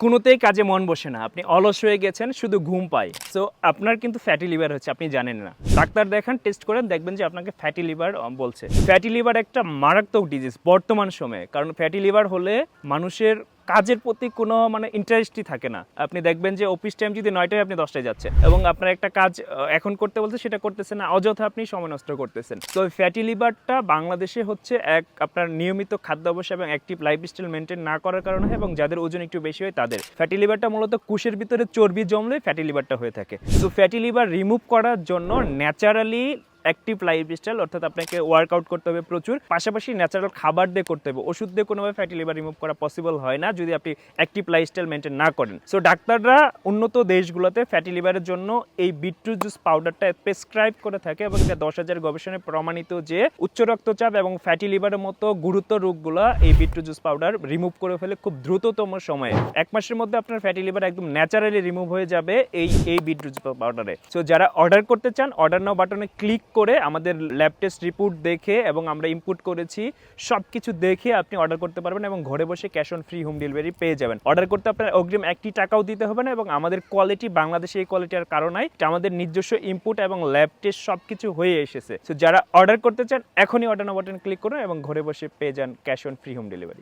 কোনোতেই কাজে মন বসে না, আপনি অলস হয়ে গেছেন, শুধু ঘুম পায়। সো আপনার কিন্তু ফ্যাটি লিভার হচ্ছে, আপনি জানেন না। ডাক্তার দেখান, টেস্ট করেন, দেখবেন যে আপনাকে ফ্যাটি লিভার বলছে। ফ্যাটি লিভার একটা মারাত্মক ডিজিজ বর্তমান সময়ে, কারণ ফ্যাটি লিভার হলে মানুষের কাজের প্রতি কোনো ইন্টারেস্টই থাকে না। আপনি দেখবেন যে অফিস টাইম যদি 9টায়, আপনি 10টায় যাচ্ছেন এবং আপনার একটা কাজ এখন করতে বলছে সেটা করতেছেন না, অযথা আপনি সময় নষ্ট করতেছেন। তো ফ্যাটি লিভারটা বাংলাদেশে হচ্ছে এক আপনার নিয়মিত খাদ্যাভ্যাস এবং অ্যাক্টিভ লাইফস্টাইল মেনটেন না করার কারণে এবং যাদের ওজন একটু বেশি হয় তাদের ফ্যাটি লিভারটা মূলত কোষের ভিতরে চর্বি জমলে ফ্যাটি লিভারটা হয়ে থাকে। তো ফ্যাটি লিভার রিমুভ করার জন্য ন্যাচারালি অ্যাক্টিভ লাইফস্টাইল, অর্থাৎ আপনাকে ওয়ার্কআউট করতে হবে প্রচুর, পাশাপাশি ন্যাচারাল খাবার দিয়ে করতে হবে। ওষুধ দিয়ে কোনোভাবে ফ্যাটি লিভার রিমুভ করা পসিবল হয় না যদি আপনি অ্যাক্টিভ লাইফস্টাইল মেনটেন না করেন। সো ডাক্তাররা উন্নত দেশগুলোতে ফ্যাটি লিভারের জন্য এই বিটরুট জুস পাউডারটা প্রেসক্রাইব করে থাকে এবং এটা 10,000 গবেষণায় প্রমাণিত যে উচ্চ রক্তচাপ এবং ফ্যাটি লিভারের মতো গুরুতর রোগগুলো এই বিটরুট জুস পাউডার রিমুভ করে ফেলে খুব দ্রুততম সময়ে। 1 মাসের মধ্যে আপনার ফ্যাটি লিভার একদম ন্যাচারালি রিমুভ হয়ে যাবে এই বিটরুট জুস পাউডারে। সো যারা অর্ডার করতে চান, অর্ডার নাও বাটনে ক্লিক করে আমাদের ল্যাব টেস্ট রিপোর্ট দেখে এবং আমরা ইনপুট করেছি সব কিছু দেখে আপনি অর্ডার করতে পারবেন এবং ঘরে বসে cash on free home delivery পেয়ে যাবেন। অর্ডার করতে আপনার অগ্রিম 1 টাকাও দিতে হবে না এবং আমাদের কোয়ালিটি বাংলাদেশে এই কোয়ালিটির কারণেই আমাদের নিজস্ব ইনপুট এবং ল্যাব টেস্ট সবকিছু হয়ে এসেছে। সো যারা অর্ডার করতে চান এখনই অর্ডার নাও বাটন ক্লিক করুন এবং ঘরে বসে পেয়ে যান cash on free home delivery.